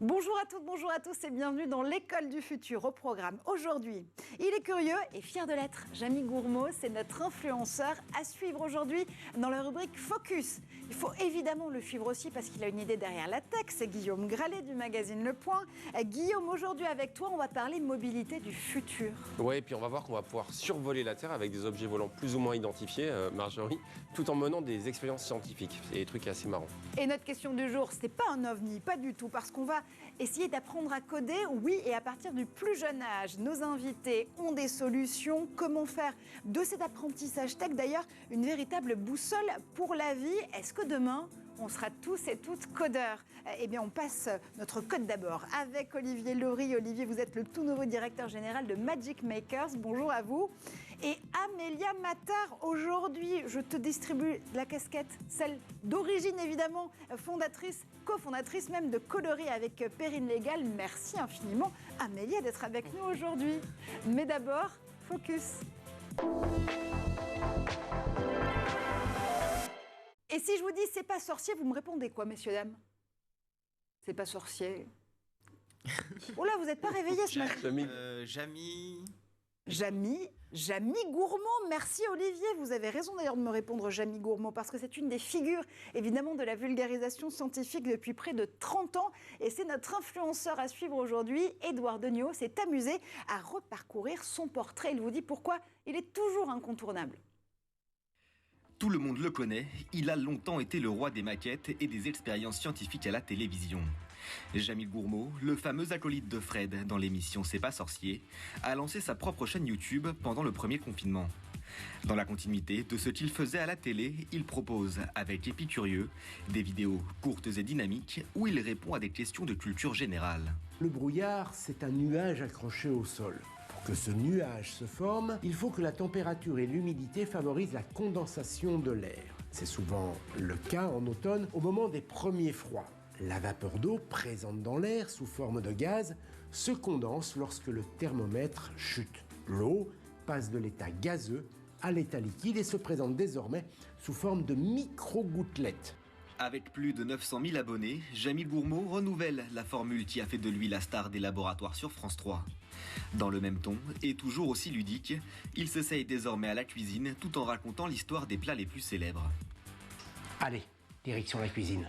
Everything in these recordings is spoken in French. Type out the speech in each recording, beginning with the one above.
Bonjour à toutes, bonjour à tous et bienvenue dans l'école du futur. Au programme aujourd'hui, il est curieux et fier de l'être. Jamy Gourmaud, c'est notre influenceur à suivre aujourd'hui dans la rubrique Focus. Il faut évidemment le suivre aussi parce qu'il a une idée derrière la tech. C'est Guillaume Gralet du magazine Le Point. Guillaume, aujourd'hui avec toi, on va parler mobilité du futur. Oui, et puis on va voir qu'on va pouvoir survoler la Terre avec des objets volants plus ou moins identifiés, Marjorie, tout en menant des expériences scientifiques. C'est des trucs assez marrants. Et notre question du jour, c'est pas un ovni, pas du tout, parce qu'on va essayer d'apprendre à coder, oui, et à partir du plus jeune âge. Nos invités ont des solutions. Comment faire de cet apprentissage tech, d'ailleurs, une véritable boussole pour la vie? Est-ce que demain, on sera tous et toutes codeurs? Eh bien, on passe notre code d'abord avec Olivier Laurie. Olivier, vous êtes le tout nouveau directeur général de Magic Makers. Bonjour à vous. Et Amélia Matar, aujourd'hui, je te distribue la casquette, celle d'origine évidemment, fondatrice, cofondatrice même de Coloris avec Perrine Légal. Merci infiniment, Amélia, d'être avec nous aujourd'hui. Mais d'abord, focus. Et si je vous dis c'est pas sorcier, vous me répondez quoi, messieurs, dames? C'est pas sorcier. Oh là, vous n'êtes pas réveillés ce matin. Jamy Gourmaud, merci Olivier, vous avez raison d'ailleurs de me répondre Jamy Gourmaud parce que c'est une des figures évidemment de la vulgarisation scientifique depuis près de 30 ans et c'est notre influenceur à suivre aujourd'hui. Édouard Degnaud s'est amusé à reparcourir son portrait, il vous dit pourquoi il est toujours incontournable. Tout le monde le connaît, il a longtemps été le roi des maquettes et des expériences scientifiques à la télévision. Jamy Gourmaud, le fameux acolyte de Fred dans l'émission C'est pas sorcier, a lancé sa propre chaîne YouTube pendant le premier confinement. Dans la continuité de ce qu'il faisait à la télé, il propose, avec Épicurieux, des vidéos courtes et dynamiques où il répond à des questions de culture générale. Le brouillard, c'est un nuage accroché au sol. Pour que ce nuage se forme, il faut que la température et l'humidité favorisent la condensation de l'air. C'est souvent le cas en automne au moment des premiers froids. La vapeur d'eau présente dans l'air sous forme de gaz se condense lorsque le thermomètre chute. L'eau passe de l'état gazeux à l'état liquide et se présente désormais sous forme de micro-gouttelettes. Avec plus de 900 000 abonnés, Jamy Gourmaud renouvelle la formule qui a fait de lui la star des laboratoires sur France 3. Dans le même ton, et toujours aussi ludique, il s'essaye désormais à la cuisine tout en racontant l'histoire des plats les plus célèbres. Allez, direction la cuisine.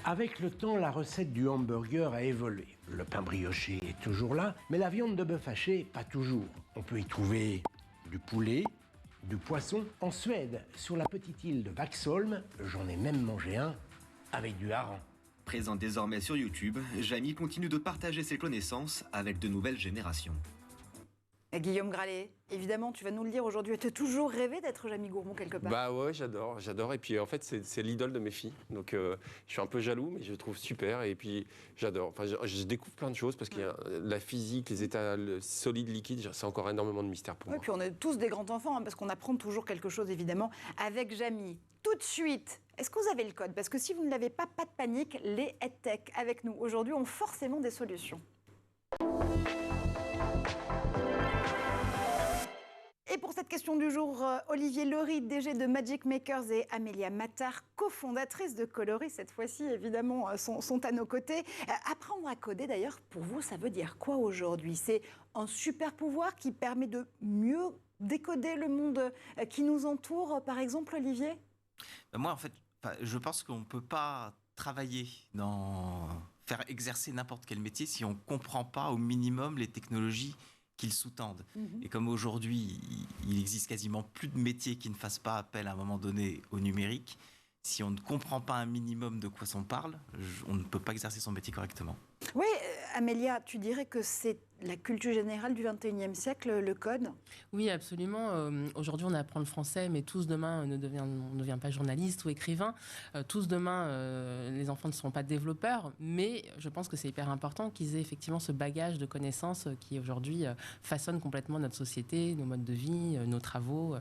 Avec le temps, la recette du hamburger a évolué. Le pain brioché est toujours là, mais la viande de bœuf hachée, pas toujours. On peut y trouver du poulet, du poisson. En Suède, sur la petite île de Vaxholm, j'en ai même mangé un avec du hareng. Présent désormais sur YouTube, Jamy continue de partager ses connaissances avec de nouvelles générations. Et Guillaume Gralet, évidemment, tu vas nous le dire aujourd'hui. Tu as toujours rêvé d'être Jamy Gourmaud quelque part? Bah ouais, j'adore. Et puis en fait, c'est l'idole de mes filles. Donc je suis un peu jaloux, mais je le trouve super. Et puis j'adore. Enfin, je découvre plein de choses parce qu'il y a la physique, les états solides, liquides, c'est encore énormément de mystère pour moi. Et puis on est tous des grands enfants, parce qu'on apprend toujours quelque chose, évidemment, avec Jamy. Tout de suite, est-ce que vous avez le code? Parce que si vous ne l'avez pas, pas de panique, les EdTech avec nous aujourd'hui ont forcément des solutions. Et pour cette question du jour, Olivier Laurie, DG de Magic Makers, et Amélia Matar, cofondatrice de Coloris, cette fois-ci, évidemment, sont à nos côtés. Apprendre à coder, d'ailleurs, pour vous, ça veut dire quoi aujourd'hui? C'est un super pouvoir qui permet de mieux décoder le monde qui nous entoure, par exemple, Olivier? Moi, en fait, je pense qu'on ne peut pas travailler faire exercer n'importe quel métier si on ne comprend pas au minimum les technologies qu'ils sous-tendent. Et comme aujourd'hui, il existe quasiment plus de métiers qui ne fassent pas appel à un moment donné au numérique, si on ne comprend pas un minimum de quoi on parle, on ne peut pas exercer son métier correctement. Oui, Amélia, tu dirais que c'est la culture générale du XXIe siècle, le code? Oui, absolument. Aujourd'hui, on apprend le français, mais tous demain, on ne devient pas journaliste ou écrivain. Tous demain, les enfants ne seront pas développeurs, mais je pense que c'est hyper important qu'ils aient effectivement ce bagage de connaissances qui aujourd'hui façonne complètement notre société, nos modes de vie, nos travaux.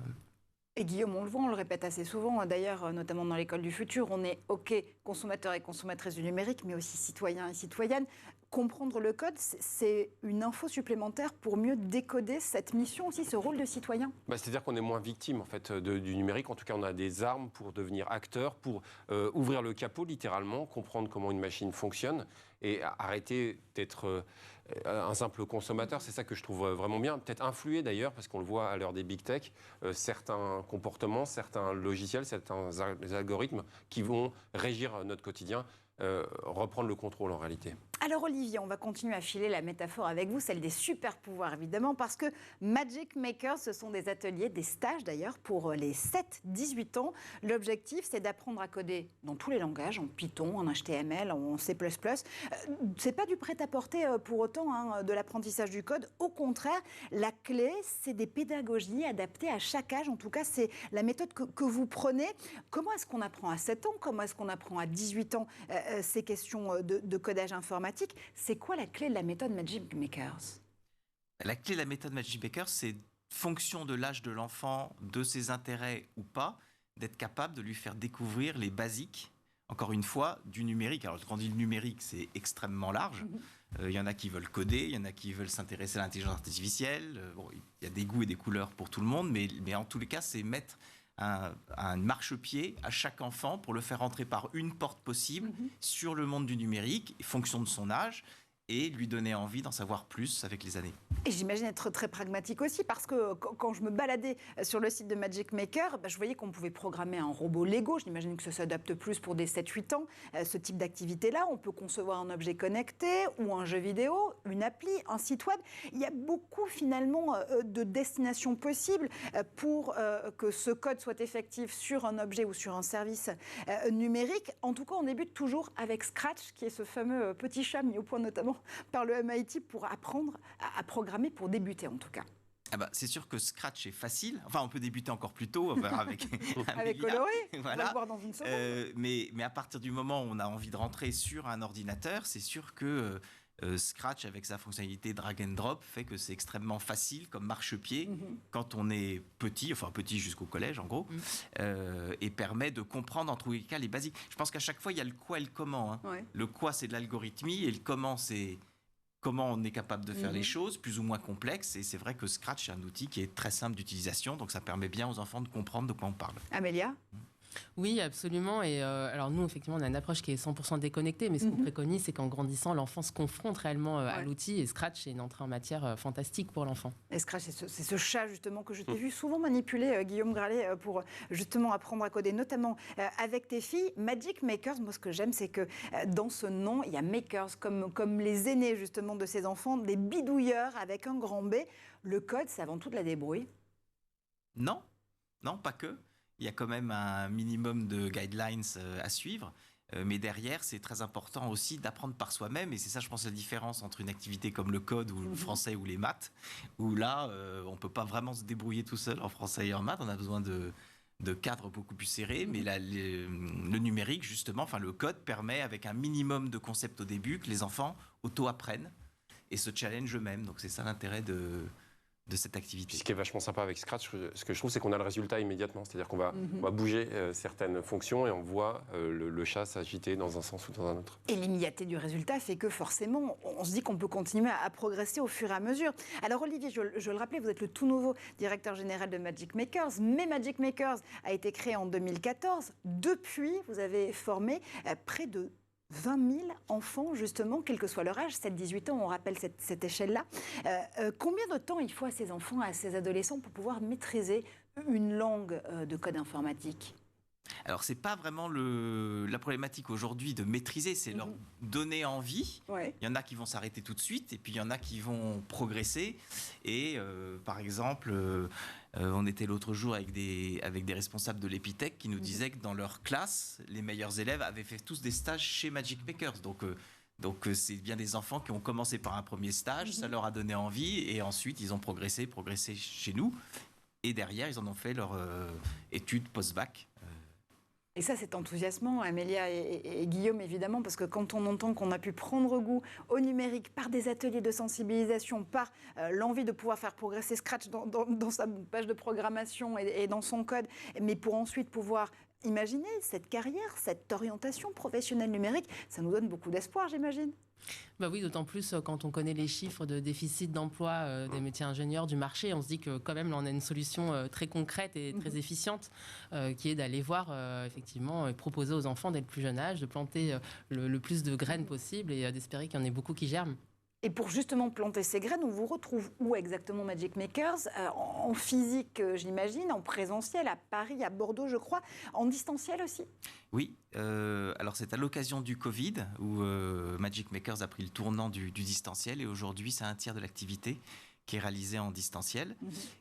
Et Guillaume, on le voit, on le répète assez souvent, d'ailleurs, notamment dans l'école du futur, on est OK, consommateurs et consommatrices du numérique, mais aussi citoyens et citoyennes. comprendre le code, c'est une info supplémentaire pour mieux décoder cette mission aussi, ce rôle de citoyen. C'est-à-dire qu'on est moins victime en fait, du numérique. En tout cas, on a des armes pour devenir acteur, pour ouvrir le capot littéralement, comprendre comment une machine fonctionne et arrêter d'être un simple consommateur. C'est ça que je trouve vraiment bien. Peut-être influer d'ailleurs, parce qu'on le voit à l'heure des big tech, certains comportements, certains logiciels, certains algorithmes qui vont régir notre quotidien, reprendre le contrôle en réalité. Alors Olivier, on va continuer à filer la métaphore avec vous, celle des super pouvoirs évidemment, parce que Magic Makers, ce sont des ateliers, des stages d'ailleurs pour les 7-18 ans. L'objectif, c'est d'apprendre à coder dans tous les langages, en Python, en HTML, en C++. C'est pas du prêt-à-porter pour autant de l'apprentissage du code. Au contraire, la clé, c'est des pédagogies adaptées à chaque âge. En tout cas, c'est la méthode que vous prenez. Comment est-ce qu'on apprend à 7 ans? Comment est-ce qu'on apprend à 18 ans ces questions de codage informatique? C'est quoi la clé de la méthode Magic Makers? La clé de la méthode Magic Makers, c'est fonction de l'âge de l'enfant, de ses intérêts ou pas, d'être capable de lui faire découvrir les basiques, encore une fois, du numérique. Alors quand on dit le numérique, c'est extrêmement large. Il y en a qui veulent coder, il y en a qui veulent s'intéresser à l'intelligence artificielle. Il y a des goûts et des couleurs pour tout le monde, mais en tous les cas, c'est mettre un marchepied à chaque enfant pour le faire entrer par une porte possible sur le monde du numérique, fonction de son âge, et lui donner envie d'en savoir plus avec les années. Et j'imagine être très pragmatique aussi, parce que quand je me baladais sur le site de Magic Maker, je voyais qu'on pouvait programmer un robot Lego. J'imagine que ça s'adapte plus pour des 7-8 ans, ce type d'activité-là. On peut concevoir un objet connecté ou un jeu vidéo, une appli, un site web. Il y a beaucoup finalement de destinations possibles pour que ce code soit effectif sur un objet ou sur un service numérique. En tout cas, on débute toujours avec Scratch, qui est ce fameux petit chat mis au point notamment par le MIT pour apprendre à programmer, pour débuter en tout cas. C'est sûr que Scratch est facile. Enfin, on peut débuter encore plus tôt avec avec Coloré, voilà. On va le voir dans une seconde. Mais à partir du moment où on a envie de rentrer sur un ordinateur, c'est sûr que Scratch, avec sa fonctionnalité drag and drop, fait que c'est extrêmement facile comme marchepied quand on est petit, enfin petit jusqu'au collège en gros, et permet de comprendre en tous les cas les basiques. Je pense qu'à chaque fois, il y a le quoi et le comment. Ouais. Le quoi, c'est de l'algorithmie, et le comment, c'est comment on est capable de faire les choses, plus ou moins complexes. Et c'est vrai que Scratch est un outil qui est très simple d'utilisation, donc ça permet bien aux enfants de comprendre de quoi on parle. Amélia? Oui, absolument. Et alors nous, effectivement, on a une approche qui est 100% déconnectée, mais ce qu'on préconise, c'est qu'en grandissant, l'enfant se confronte réellement à l'outil. Et Scratch, c'est une entrée en matière fantastique pour l'enfant. Et Scratch, c'est ce chat justement que je t'ai vu souvent manipuler, Guillaume Gralet, pour justement apprendre à coder, notamment avec tes filles. Magic Makers, moi ce que j'aime, c'est que dans ce nom, il y a Makers, comme les aînés justement de ces enfants, des bidouilleurs avec un grand B. Le code, c'est avant tout de la débrouille? Non, pas que. Il y a quand même un minimum de guidelines à suivre. Mais derrière, c'est très important aussi d'apprendre par soi-même. Et c'est ça, je pense, la différence entre une activité comme le code ou le français ou les maths, où là, on ne peut pas vraiment se débrouiller tout seul en français et en maths. On a besoin de cadres beaucoup plus serrés. Mais là, le numérique, justement, enfin le code permet, avec un minimum de concepts au début, que les enfants auto-apprennent et se challengent eux-mêmes. Donc c'est ça l'intérêt de cette activité. Ce qui est vachement sympa avec Scratch, ce que je trouve, c'est qu'on a le résultat immédiatement. C'est-à-dire qu'on va bouger certaines fonctions et on voit le chat s'agiter dans un sens ou dans un autre. Et l'immédiateté du résultat fait que forcément, on se dit qu'on peut continuer à progresser au fur et à mesure. Alors Olivier, je le rappelais, vous êtes le tout nouveau directeur général de Magic Makers, mais Magic Makers a été créé en 2014. Depuis, vous avez formé près de 20 000 enfants, justement, quel que soit leur âge, 7-18 ans, on rappelle cette échelle-là. Combien de temps il faut à ces enfants, à ces adolescents pour pouvoir maîtriser une langue de code informatique ? Alors, c'est pas vraiment la problématique aujourd'hui de maîtriser, c'est leur donner envie. Ouais. Il y en a qui vont s'arrêter tout de suite, et puis il y en a qui vont progresser. Et par exemple, on était l'autre jour avec des responsables de l'Epitech qui nous disaient que dans leur classe, les meilleurs élèves avaient fait tous des stages chez Magic Makers. Donc c'est bien des enfants qui ont commencé par un premier stage, ça leur a donné envie, et ensuite ils ont progressé chez nous. Et derrière, ils en ont fait leur études post-bac. Et ça, c'est enthousiasmant, Amélia et Guillaume, évidemment, parce que quand on entend qu'on a pu prendre goût au numérique par des ateliers de sensibilisation, par l'envie de pouvoir faire progresser Scratch dans sa page de programmation et dans son code, mais pour ensuite pouvoir imaginer cette carrière, cette orientation professionnelle numérique. Ça nous donne beaucoup d'espoir, j'imagine. Bah oui, d'autant plus quand on connaît les chiffres de déficit d'emploi des métiers ingénieurs du marché, on se dit que quand même là, on a une solution très concrète et très efficiente qui est d'aller voir effectivement proposer aux enfants dès le plus jeune âge de planter le plus de graines possible et d'espérer qu'il y en ait beaucoup qui germent. Et pour justement planter ces graines, on vous retrouve où exactement Magic Makers ? En physique, j'imagine, en présentiel, à Paris, à Bordeaux, je crois, en distanciel aussi ? Oui, alors c'est à l'occasion du Covid où Magic Makers a pris le tournant du distanciel et aujourd'hui c'est un tiers de l'activité qui est réalisée en distanciel.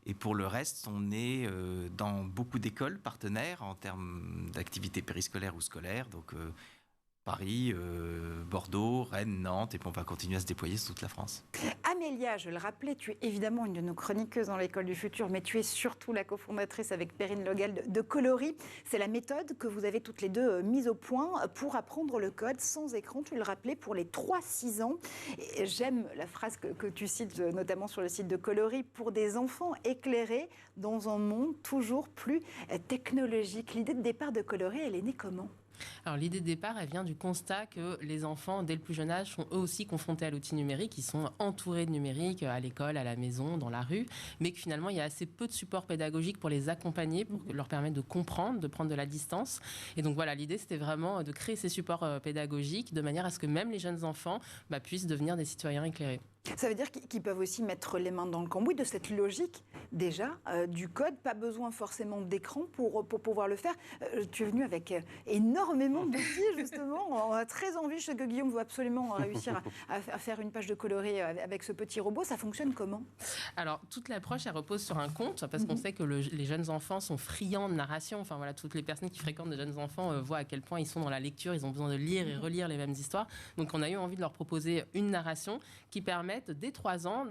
Et pour le reste, on est dans beaucoup d'écoles partenaires en termes d'activités périscolaires ou scolaires, donc Paris, Bordeaux, Rennes, Nantes, et puis on va continuer à se déployer sur toute la France. Amélia, je le rappelais, tu es évidemment une de nos chroniqueuses dans l'École du Futur, mais tu es surtout la cofondatrice avec Perrine Logel de Coloris. C'est la méthode que vous avez toutes les deux mise au point pour apprendre le code sans écran, tu le rappelais, pour les 3-6 ans. Et j'aime la phrase que tu cites notamment sur le site de Coloris, pour des enfants éclairés dans un monde toujours plus technologique. L'idée de départ de Coloris, elle est née comment ? Alors l'idée de départ, elle vient du constat que les enfants, dès le plus jeune âge, sont eux aussi confrontés à l'outil numérique. Ils sont entourés de numérique à l'école, à la maison, dans la rue, mais que finalement, il y a assez peu de support pédagogique pour les accompagner, pour leur permettre de comprendre, de prendre de la distance. Et donc voilà, l'idée, c'était vraiment de créer ces supports pédagogiques de manière à ce que même les jeunes enfants puissent devenir des citoyens éclairés. Ça veut dire qu'ils peuvent aussi mettre les mains dans le cambouis de cette logique, déjà, du code. Pas besoin forcément d'écran pour pouvoir le faire. Tu es venu avec énormément d'outils, justement. On a très envie, je sais que Guillaume veut absolument réussir à faire une page de coloré avec ce petit robot. Ça fonctionne comment ? Alors, toute l'approche, elle repose sur un conte, parce qu'on sait que les jeunes enfants sont friands de narration. Enfin, voilà, toutes les personnes qui fréquentent des jeunes enfants voient à quel point ils sont dans la lecture, ils ont besoin de lire et relire les mêmes histoires. Donc, on a eu envie de leur proposer une narration qui permet dès 3 ans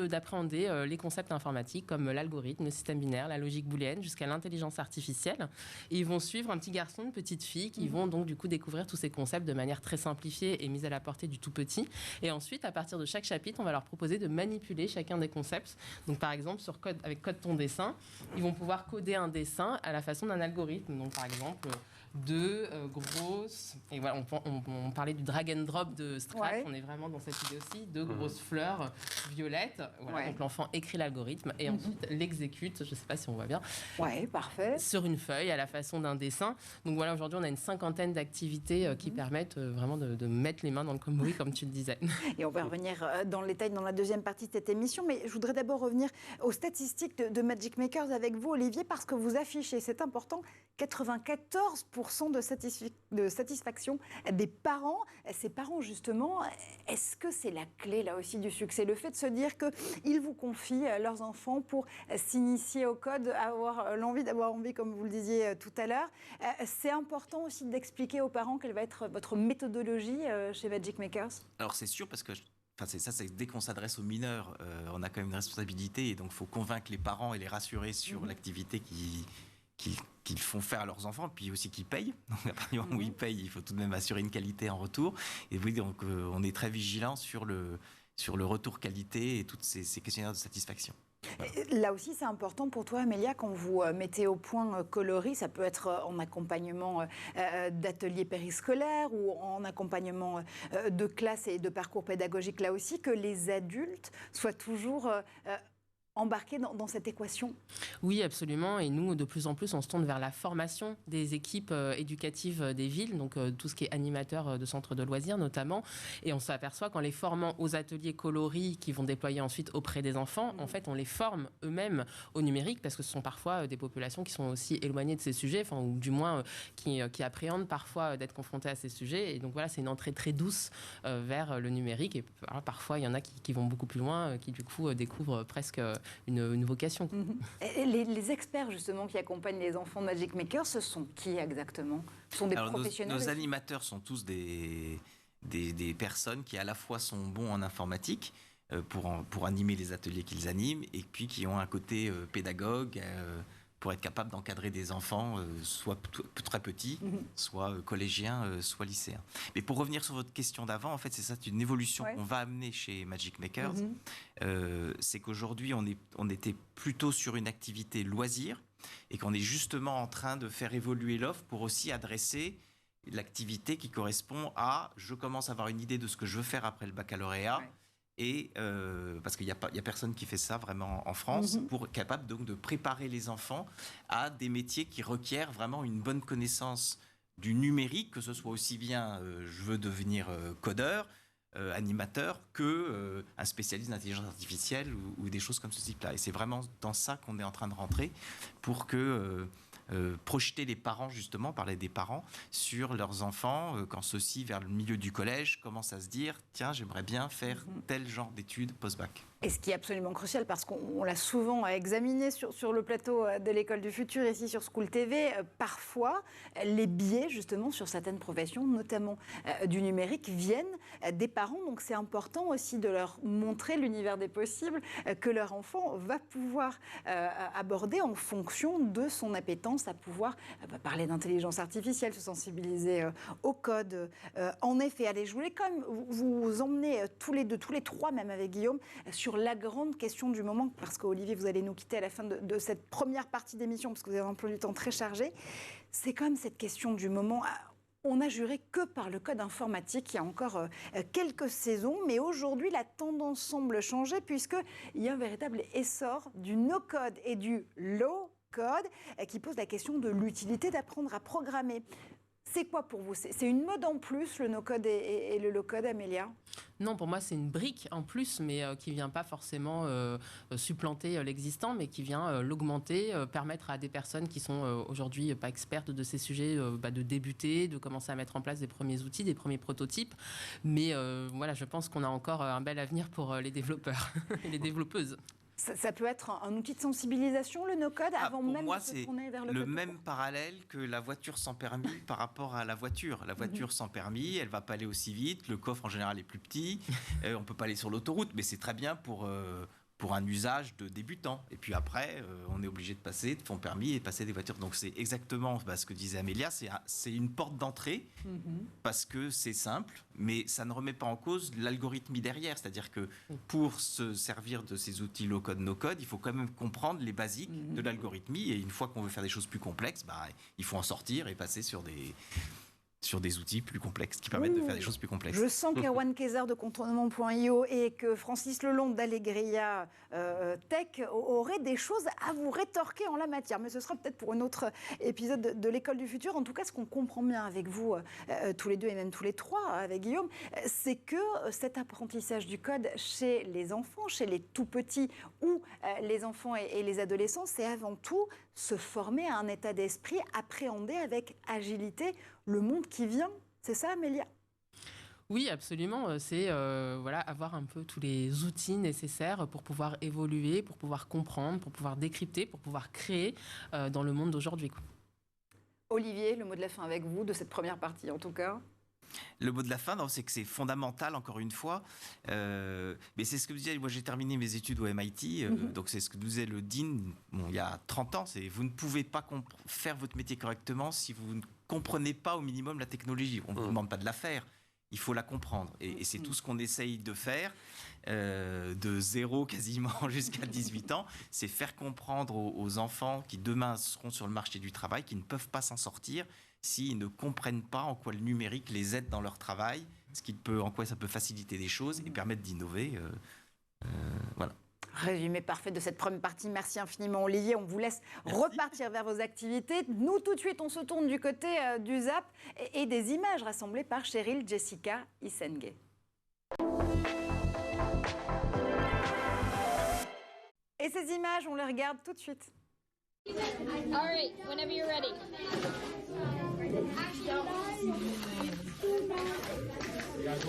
d'appréhender les concepts informatiques comme l'algorithme, le système binaire, la logique booléenne, jusqu'à l'intelligence artificielle. Et ils vont suivre un petit garçon, une petite fille qui vont donc du coup découvrir tous ces concepts de manière très simplifiée et mise à la portée du tout petit. Et ensuite, à partir de chaque chapitre, on va leur proposer de manipuler chacun des concepts. Donc par exemple, avec Code ton dessin, ils vont pouvoir coder un dessin à la façon d'un algorithme. Donc par exemple, deux grosses, et voilà, on parlait du drag and drop de Strat, on est vraiment dans cette idée aussi, deux grosses fleurs violettes, voilà, donc l'enfant écrit l'algorithme et ensuite l'exécute, je ne sais pas si on voit bien, parfait, sur une feuille à la façon d'un dessin. Donc voilà, aujourd'hui on a une 50aine d'activités qui permettent vraiment de mettre les mains dans le cambouis comme tu le disais. Et on va revenir dans le détail dans la deuxième partie de cette émission, mais je voudrais d'abord revenir aux statistiques de Magic Makers avec vous, Olivier, parce que vous affichez, c'est important, 94% de satisfaction des parents. Ces parents, justement, est-ce que c'est la clé, là aussi, du succès ? Le fait de se dire qu'ils vous confient leurs enfants pour s'initier au code, d'avoir envie, comme vous le disiez tout à l'heure. C'est important aussi d'expliquer aux parents quelle va être votre méthodologie chez Magic Makers ? Alors, c'est sûr, parce que... c'est dès qu'on s'adresse aux mineurs, on a quand même une responsabilité, et donc il faut convaincre les parents et les rassurer sur l'activité qu'ils font faire à leurs enfants, puis aussi qu'ils payent. Donc à partir du moment où ils payent, il faut tout de même assurer une qualité en retour. Et oui, donc on est très vigilant sur le retour qualité et toutes ces questionnaires de satisfaction. Voilà. Là aussi, c'est important pour toi, Amélia, quand vous mettez au point Coloris, ça peut être en accompagnement d'ateliers périscolaires ou en accompagnement de classes et de parcours pédagogiques, là aussi, que les adultes soient toujours... embarqués dans cette équation ? Oui, absolument. Et nous, de plus en plus, on se tourne vers la formation des équipes éducatives des villes, donc tout ce qui est animateur de centres de loisirs notamment. Et on s'aperçoit qu'en les formant aux ateliers Coloris qui vont déployer ensuite auprès des enfants, en fait, on les forme eux-mêmes au numérique, parce que ce sont parfois des populations qui sont aussi éloignées de ces sujets, enfin, ou du moins qui appréhendent parfois d'être confrontées à ces sujets. Et donc voilà, c'est une entrée très douce vers le numérique. Et parfois, il y en a qui vont beaucoup plus loin, qui du coup découvrent presque une vocation. Et les experts justement qui accompagnent les enfants de Magic Makers, ce sont qui exactement ? Ce sont des professionnels ? Nos animateurs sont tous des personnes qui à la fois sont bons en informatique pour animer les ateliers qu'ils animent, et puis qui ont un côté pédagogue pour être capable d'encadrer des enfants, soit très petits, soit collégiens, soit lycéens. Mais pour revenir sur votre question d'avant, en fait, c'est ça, une évolution qu'on va amener chez Magic Makers. C'est qu'aujourd'hui, on était plutôt sur une activité loisir, et qu'on est justement en train de faire évoluer l'offre pour aussi adresser l'activité qui correspond à je commence à avoir une idée de ce que je veux faire après le baccalauréat. Ouais. Et parce qu'il y a personne qui fait ça vraiment en France, pour capable donc de préparer les enfants à des métiers qui requièrent vraiment une bonne connaissance du numérique, que ce soit aussi bien je veux devenir codeur, animateur, que un spécialiste d'intelligence artificielle ou des choses comme ce type-là. Et c'est vraiment dans ça qu'on est en train de rentrer pour que projeter les parents, justement, parler des parents sur leurs enfants, quand ceux-ci, vers le milieu du collège, commencent à se dire « Tiens, j'aimerais bien faire tel genre d'études post-bac ». Et ce qui est absolument crucial, parce qu'on l'a souvent examiné sur le plateau de l'École du Futur, ici sur School TV, parfois, les biais, justement, sur certaines professions, notamment du numérique, viennent des parents. Donc, c'est important aussi de leur montrer l'univers des possibles que leur enfant va pouvoir aborder en fonction de son appétence à pouvoir parler d'intelligence artificielle, se sensibiliser au code. En effet, allez, je voulais quand même vous emmener tous les trois, même avec Guillaume, sur la grande question du moment, parce qu'Olivier, vous allez nous quitter à la fin de cette première partie d'émission, parce que vous avez un emploi du temps très chargé. C'est quand même cette question du moment. On n'a juré que par le code informatique il y a encore quelques saisons, mais aujourd'hui, la tendance semble changer, puisqu'il y a un véritable essor du no-code et du low-code qui pose la question de l'utilité d'apprendre à programmer. C'est quoi pour vous ? C'est une mode en plus, le no-code et le low-code, Amélia ? Non, pour moi, c'est une brique en plus, mais qui ne vient pas forcément supplanter l'existant, mais qui vient l'augmenter, permettre à des personnes qui sont aujourd'hui pas expertes de ces sujets de débuter, de commencer à mettre en place des premiers outils, des premiers prototypes. Mais voilà, je pense qu'on a encore un bel avenir pour les développeurs et les développeuses. Ça peut être un outil de sensibilisation, le no-code, avant même de se tourner vers le code. Le même parallèle que la voiture sans permis par rapport à la voiture. La voiture sans permis, elle ne va pas aller aussi vite. Le coffre, en général, est plus petit. On ne peut pas aller sur l'autoroute, mais c'est très bien pour un usage de débutant. Et puis après, on est obligé de passer de son permis et passer des voitures. Donc c'est exactement ce que disait Amélia. C'est une porte d'entrée parce que c'est simple, mais ça ne remet pas en cause l'algorithmie derrière. C'est-à-dire que pour se servir de ces outils low-code, no-code, il faut quand même comprendre les basiques de l'algorithmie. Et une fois qu'on veut faire des choses plus complexes, il faut en sortir et passer sur des outils plus complexes qui permettent de faire des choses plus complexes. Je sens qu'Erwan Kayser de Contournement.io et que Francis Lelong d'Allegria Tech auraient des choses à vous rétorquer en la matière. Mais ce sera peut-être pour un autre épisode de l'École du Futur. En tout cas, ce qu'on comprend bien avec vous, tous les deux et même tous les trois, avec Guillaume, c'est que cet apprentissage du code chez les enfants, chez les tout-petits ou les enfants et les adolescents, c'est avant tout se former à un état d'esprit, appréhender avec agilité le monde qui vient. C'est ça, Amélia ? Oui, absolument. C'est avoir un peu tous les outils nécessaires pour pouvoir évoluer, pour pouvoir comprendre, pour pouvoir décrypter, pour pouvoir créer dans le monde d'aujourd'hui. Olivier, le mot de la fin avec vous, de cette première partie en tout cas. Le mot de la fin, c'est que c'est fondamental, encore une fois. Mais c'est ce que vous disiez, moi j'ai terminé mes études au MIT, donc c'est ce que nous disait le Dean il y a 30 ans, c'est vous ne pouvez pas faire votre métier correctement si vous ne comprenez pas au minimum la technologie. On ne vous demande pas de la faire, il faut la comprendre. Et c'est tout ce qu'on essaye de faire, de 0 quasiment jusqu'à 18 ans, c'est faire comprendre aux enfants qui demain seront sur le marché du travail, qui ne peuvent pas s'en sortir, s'ils ne comprennent pas en quoi le numérique les aide dans leur travail, en quoi ça peut faciliter des choses et permettre d'innover. Voilà. Résumé parfait de cette première partie. Merci infiniment, Olivier. On vous laisse repartir vers vos activités. Nous, tout de suite, on se tourne du côté du Zap et des images rassemblées par Cheryl Jessica Isenge. Et ces images, on les regarde tout de suite. All right, whenever you're ready.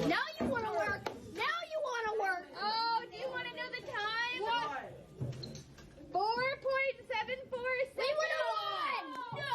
Now you want to work. Now you want to work. Oh, do you want to know the time? What? 4.746. We would have won. No.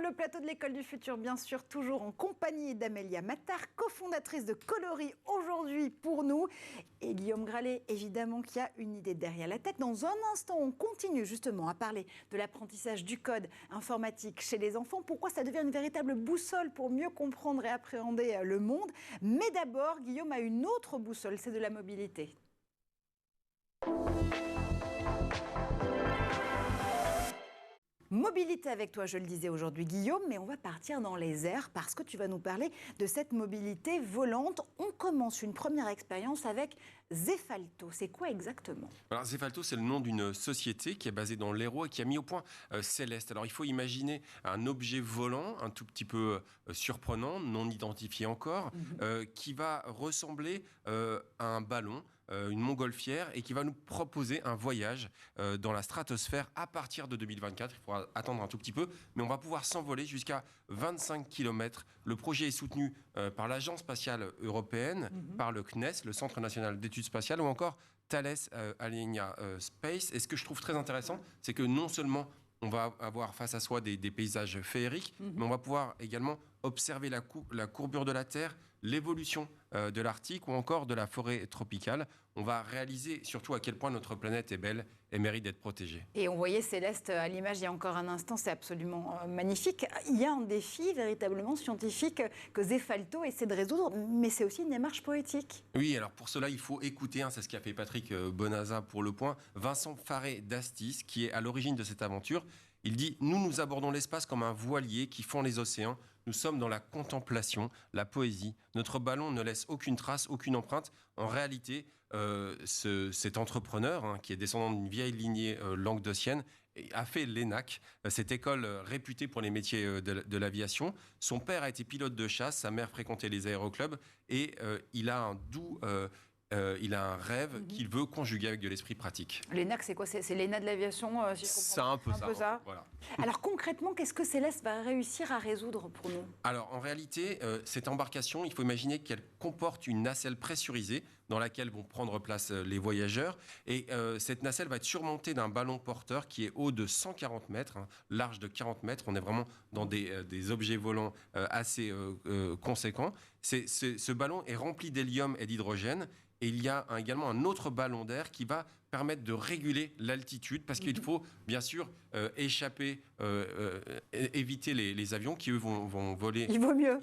le plateau de l'École du Futur, bien sûr, toujours en compagnie d'Amélia Matar, cofondatrice de Coloris aujourd'hui pour nous. Et Guillaume Gralet, évidemment, qui a une idée derrière la tête. Dans un instant, on continue justement à parler de l'apprentissage du code informatique chez les enfants. Pourquoi ça devient une véritable boussole pour mieux comprendre et appréhender le monde. Mais d'abord, Guillaume a une autre boussole, c'est de la mobilité. Mobilité avec toi, je le disais aujourd'hui Guillaume, mais on va partir dans les airs parce que tu vas nous parler de cette mobilité volante. On commence une première expérience avec Zefalto. C'est quoi exactement? Alors Zefalto, c'est le nom d'une société qui est basée dans l'Hérault et qui a mis au point Céleste. Alors il faut imaginer un objet volant un tout petit peu surprenant, non identifié encore, qui va ressembler à un ballon, une montgolfière, et qui va nous proposer un voyage dans la stratosphère à partir de 2024. Il faudra attendre un tout petit peu, mais on va pouvoir s'envoler jusqu'à 25 km. Le projet est soutenu par l'Agence spatiale européenne, par le CNES, le Centre national d'études spatiales, ou encore Thales Alenia Space. Et ce que je trouve très intéressant, c'est que non seulement on va avoir face à soi des paysages féeriques, mais on va pouvoir également observer la courbure de la Terre, l'évolution de l'Arctique ou encore de la forêt tropicale. On va réaliser surtout à quel point notre planète est belle et mérite d'être protégée. Et on voyait Céleste à l'image il y a encore un instant, c'est absolument magnifique. Il y a un défi véritablement scientifique que Zefalto essaie de résoudre, mais c'est aussi une démarche poétique. Oui, alors pour cela, il faut écouter, c'est ce qu'a fait Patrick Bonaza pour Le Point, Vincent Faré d'Astis, qui est à l'origine de cette aventure. Il dit « Nous abordons l'espace comme un voilier qui fend les océans. Nous sommes dans la contemplation, la poésie. Notre ballon ne laisse aucune trace, aucune empreinte. En réalité, cet entrepreneur, qui est descendant d'une vieille lignée languedocienne, a fait l'ENAC, cette école réputée pour les métiers de l'aviation. Son père a été pilote de chasse, sa mère fréquentait les aéroclubs, et il a un rêve qu'il veut conjuguer avec de l'esprit pratique. L'ENAC, c'est quoi? C'est l'ENA de l'aviation, si je comprends. C'est un peu ça. Voilà. Alors concrètement, qu'est-ce que Céleste va réussir à résoudre pour nous? Alors en réalité, cette embarcation, il faut imaginer qu'elle comporte une nacelle pressurisée dans laquelle vont prendre place les voyageurs. Et cette nacelle va être surmontée d'un ballon porteur qui est haut de 140 mètres, large de 40 mètres. On est vraiment dans des objets volants assez conséquents. Ce ballon est rempli d'hélium et d'hydrogène. Et il y a également un autre ballon d'air qui va permettre de réguler l'altitude, parce qu'il faut bien sûr éviter les avions qui, eux, vont voler. Il vaut mieux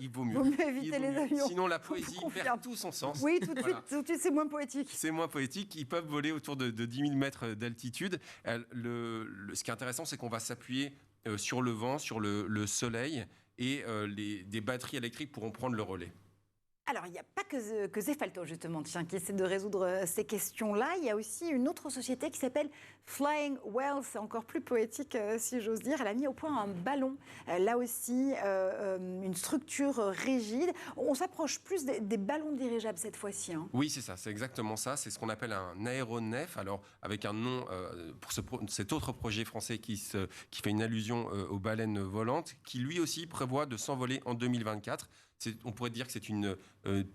éviter les avions. Sinon, la poésie perd tout son sens. Oui, tout de suite, c'est moins poétique. C'est moins poétique. Ils peuvent voler autour de 10 000 mètres d'altitude. Ce qui est intéressant, c'est qu'on va s'appuyer sur le vent, sur le soleil, et des batteries électriques pourront prendre le relais. Alors, il n'y a pas que Zefalto, justement, qui essaie de résoudre ces questions-là. Il y a aussi une autre société qui s'appelle Flying Well. C'est encore plus poétique, si j'ose dire. Elle a mis au point un ballon. Là aussi, une structure rigide. On s'approche plus des ballons dirigeables cette fois-ci. Oui, c'est ça. C'est exactement ça. C'est ce qu'on appelle un aéronef. Alors, avec un nom pour cet autre projet français qui fait une allusion aux baleines volantes, qui lui aussi prévoit de s'envoler en 2024. On pourrait dire que c'est une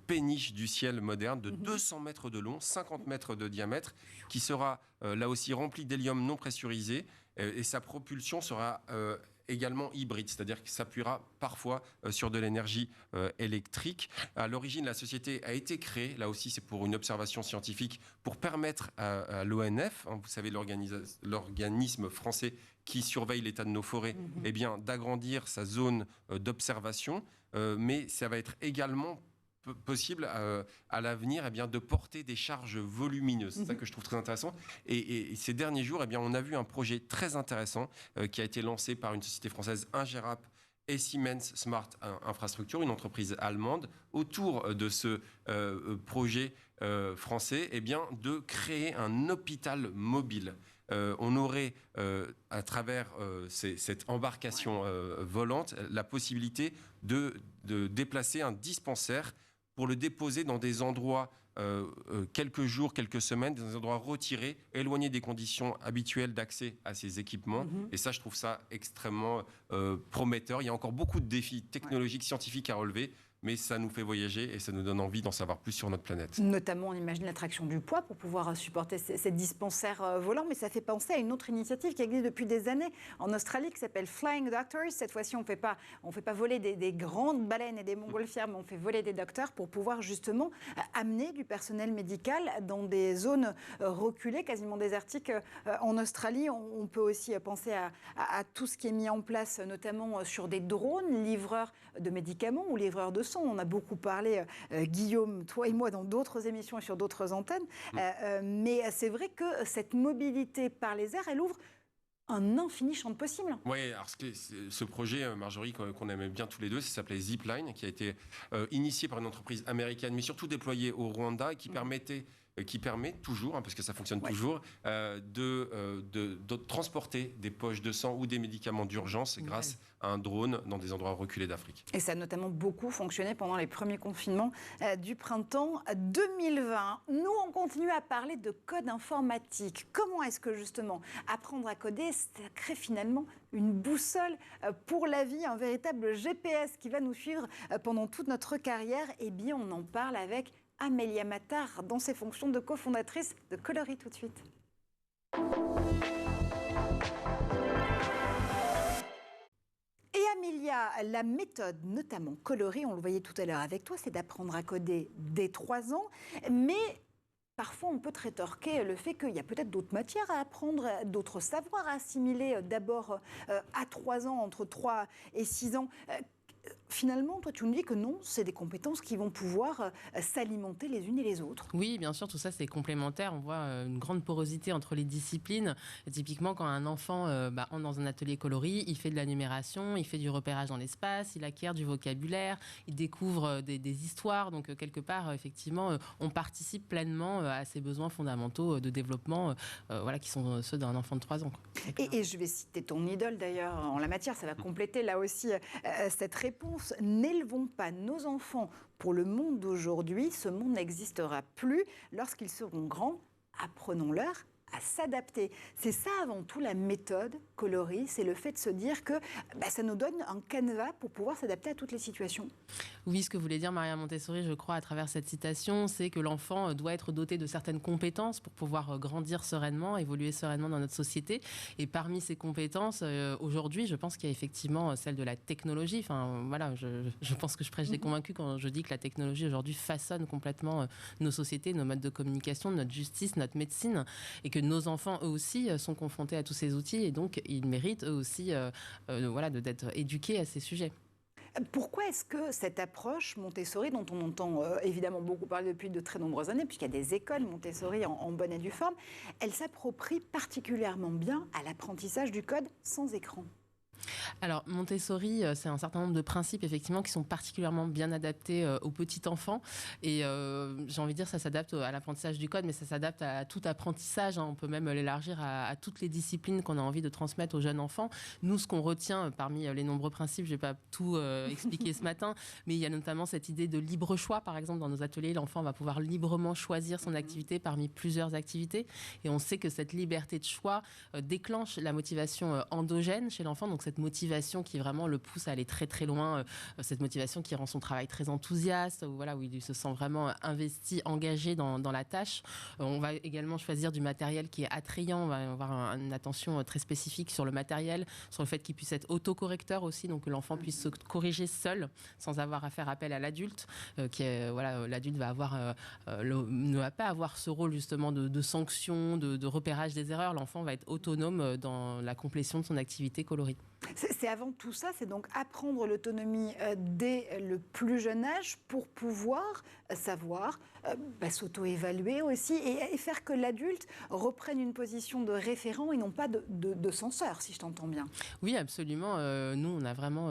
péniche du ciel moderne de 200 mètres de long, 50 mètres de diamètre, qui sera là aussi remplie d'hélium non pressurisé, et sa propulsion sera également hybride, c'est-à-dire qu'il s'appuiera parfois sur de l'énergie électrique. À l'origine, la société a été créée, là aussi c'est pour une observation scientifique, pour permettre à l'ONF, vous savez l'organisme français qui surveille l'état de nos forêts, eh bien, d'agrandir sa zone d'observation, mais ça va être également possible à l'avenir de porter des charges volumineuses. C'est ça que je trouve très intéressant. Et ces derniers jours, on a vu un projet très intéressant qui a été lancé par une société française, Ingerap, et Siemens Smart Infrastructure, une entreprise allemande, autour de ce projet français, de créer un hôpital mobile. On aurait, à travers cette embarcation volante, la possibilité de déplacer un dispensaire pour le déposer dans des endroits quelques jours, quelques semaines, dans des endroits retirés, éloignés des conditions habituelles d'accès à ces équipements. Et ça, je trouve ça extrêmement prometteur. Il y a encore beaucoup de défis technologiques, scientifiques à relever. mais ça nous fait voyager et ça nous donne envie d'en savoir plus sur notre planète. Notamment, on imagine l'attraction du poids pour pouvoir supporter ces dispensaires volants, mais ça fait penser à une autre initiative qui existe depuis des années en Australie qui s'appelle Flying Doctors. Cette fois-ci, on ne fait pas voler des grandes baleines et des montgolfières, mais on fait voler des docteurs pour pouvoir justement amener du personnel médical dans des zones reculées, quasiment désertiques en Australie. On peut aussi penser à tout ce qui est mis en place, notamment sur des drones, livreurs de médicaments ou livreurs de sang. On a beaucoup parlé, Guillaume, toi et moi, dans d'autres émissions et sur d'autres antennes. Mais c'est vrai que cette mobilité par les airs, elle ouvre un infini champ de possibles. Oui, alors ce projet, Marjorie, qu'on aimait bien tous les deux, ça s'appelait Zipline, qui a été initié par une entreprise américaine, mais surtout déployée au Rwanda, et qui permet toujours, parce que ça fonctionne toujours, de transporter des poches de sang ou des médicaments d'urgence grâce à un drone dans des endroits reculés d'Afrique. Et ça a notamment beaucoup fonctionné pendant les premiers confinements du printemps 2020. Nous, on continue à parler de code informatique. Comment est-ce que justement apprendre à coder, ça crée finalement une boussole pour la vie, un véritable GPS qui va nous suivre pendant toute notre carrière? Eh bien, on en parle avec Amélia Matar dans ses fonctions de cofondatrice de Coloris tout de suite. Et Amélia, la méthode, notamment Coloris, on le voyait tout à l'heure avec toi, c'est d'apprendre à coder dès 3 ans, mais parfois on peut rétorquer le fait qu'il y a peut-être d'autres matières à apprendre, d'autres savoirs à assimiler d'abord à 3 ans, entre 3 et 6 ans. Finalement, toi, tu nous dis que non, c'est des compétences qui vont pouvoir s'alimenter les unes et les autres. Oui, bien sûr, tout ça, c'est complémentaire. On voit une grande porosité entre les disciplines. Et typiquement, quand un enfant entre dans un atelier coloris, il fait de la numération, il fait du repérage dans l'espace, il acquiert du vocabulaire, il découvre des histoires. Donc, quelque part, effectivement, on participe pleinement à ces besoins fondamentaux de développement qui sont ceux d'un enfant de 3 ans. Et je vais citer ton idole, d'ailleurs, en la matière. Ça va compléter, là aussi, cette réponse. N'élevons pas nos enfants pour le monde d'aujourd'hui. Ce monde n'existera plus lorsqu'ils seront grands. Apprenons-leur à s'adapter. C'est ça avant tout la méthode Coloris, c'est le fait de se dire que ça nous donne un canevas pour pouvoir s'adapter à toutes les situations. Oui, ce que voulait dire Maria Montessori, je crois, à travers cette citation, c'est que l'enfant doit être doté de certaines compétences pour pouvoir grandir sereinement, évoluer sereinement dans notre société. Et parmi ces compétences, aujourd'hui, je pense qu'il y a effectivement celle de la technologie. Enfin, voilà, je pense que je prêche des convaincus quand je dis que la technologie aujourd'hui façonne complètement nos sociétés, nos modes de communication, notre justice, notre médecine, et que nos enfants, eux aussi, sont confrontés à tous ces outils et donc ils méritent, eux aussi, d'être éduqués à ces sujets. Pourquoi est-ce que cette approche Montessori, dont on entend évidemment beaucoup parler depuis de très nombreuses années, puisqu'il y a des écoles Montessori en bonne et due forme, elle s'approprie particulièrement bien à l'apprentissage du code sans écran? Alors, Montessori, c'est un certain nombre de principes, effectivement, qui sont particulièrement bien adaptés aux petits enfants. Et j'ai envie de dire, ça s'adapte à l'apprentissage du code, mais ça s'adapte à tout apprentissage. On peut même l'élargir à toutes les disciplines qu'on a envie de transmettre aux jeunes enfants. Nous, ce qu'on retient parmi les nombreux principes, je ne vais pas tout expliquer ce matin, mais il y a notamment cette idée de libre choix. Par exemple, dans nos ateliers, l'enfant va pouvoir librement choisir son activité parmi plusieurs activités. Et on sait que cette liberté de choix déclenche la motivation endogène chez l'enfant. Donc, cette motivation qui vraiment le pousse à aller très très loin, cette motivation qui rend son travail très enthousiaste, où il se sent vraiment investi, engagé dans la tâche. On va également choisir du matériel qui est attrayant, on va avoir une attention très spécifique sur le matériel, sur le fait qu'il puisse être autocorrecteur aussi, donc que l'enfant puisse se corriger seul, sans avoir à faire appel à l'adulte, l'adulte ne va pas avoir ce rôle justement de sanction, de repérage des erreurs. L'enfant va être autonome dans la complétion de son activité coloris. C'est avant tout ça, c'est donc apprendre l'autonomie dès le plus jeune âge pour pouvoir savoir s'auto-évaluer aussi et faire que l'adulte reprenne une position de référent et non pas de censeur, si je t'entends bien. Oui, absolument. Nous, on a vraiment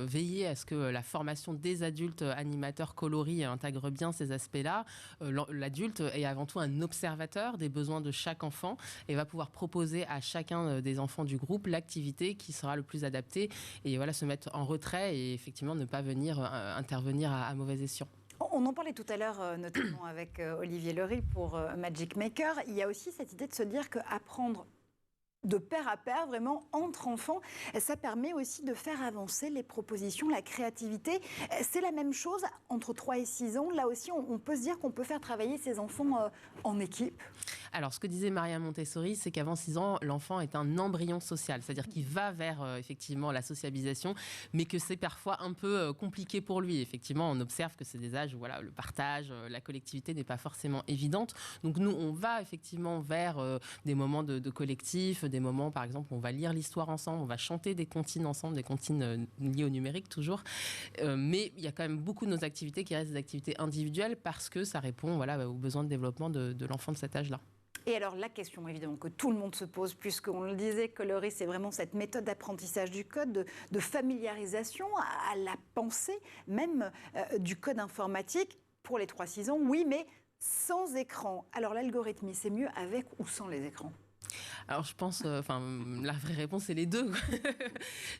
veillé à ce que la formation des adultes animateurs coloris intègre bien ces aspects-là. L'adulte est avant tout un observateur des besoins de chaque enfant et va pouvoir proposer à chacun des enfants du groupe l'activité qui sera le plus adaptée et se mettre en retrait et effectivement ne pas venir intervenir à mauvais escient. On en parlait tout à l'heure, notamment avec Olivier Lery pour Magic Maker. Il y a aussi cette idée de se dire qu'apprendre de pair à pair, vraiment entre enfants. Ça permet aussi de faire avancer les propositions, la créativité. C'est la même chose entre 3 et 6 ans. Là aussi, on peut se dire qu'on peut faire travailler ces enfants en équipe. Alors, ce que disait Maria Montessori, c'est qu'avant 6 ans, l'enfant est un embryon social, c'est-à-dire qu'il va vers effectivement la sociabilisation, mais que c'est parfois un peu compliqué pour lui. Effectivement, on observe que c'est des âges où voilà, le partage, la collectivité n'est pas forcément évidente. Donc nous, on va effectivement vers des moments de collectif, des moments, par exemple, où on va lire l'histoire ensemble, on va chanter des comptines ensemble, des comptines liées au numérique toujours. Mais il y a quand même beaucoup de nos activités qui restent des activités individuelles parce que ça répond voilà, aux besoins de développement de l'enfant de cet âge-là. Et alors la question évidemment que tout le monde se pose, puisqu'on le disait, Coloris, c'est vraiment cette méthode d'apprentissage du code, de familiarisation à la pensée, même du code informatique pour les 3-6 ans, oui, mais sans écran. Alors l'algorithmie, c'est mieux avec ou sans les écrans ? Alors je pense, la vraie réponse c'est les deux.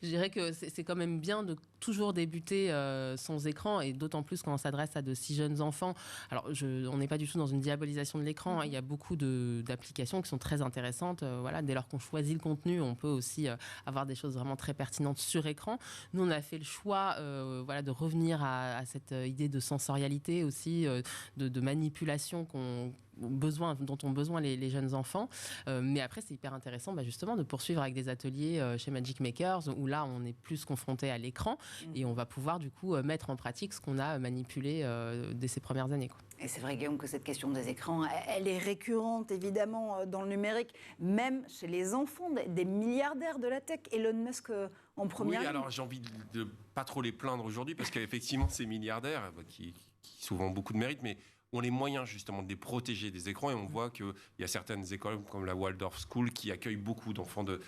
Je dirais que c'est quand même bien de toujours débuter sans écran et d'autant plus quand on s'adresse à de si jeunes enfants. Alors on n'est pas du tout dans une diabolisation de l'écran. Il y a beaucoup d'applications qui sont très intéressantes. Voilà, dès lors qu'on choisit le contenu, on peut aussi avoir des choses vraiment très pertinentes sur écran. Nous on a fait le choix voilà, de revenir à cette idée de sensorialité aussi, de manipulation dont ont besoin les jeunes enfants. Mais après, c'est hyper intéressant justement de poursuivre avec des ateliers chez Magic Makers où là, on est plus confronté à l'écran et on va pouvoir du coup mettre en pratique ce qu'on a manipulé dès ces premières années, quoi. Et c'est vrai, Guillaume, que cette question des écrans, elle est récurrente, évidemment, dans le numérique, même chez les enfants, des milliardaires de la tech. Elon Musk en première ligne. Oui, alors j'ai envie de pas trop les plaindre aujourd'hui, parce qu'effectivement, ces milliardaires, qui souvent ont beaucoup de mérite, mais ont les moyens justement de les protéger des écrans. Et on voit qu'il y a certaines écoles comme la Waldorf School qui accueillent beaucoup d'enfants de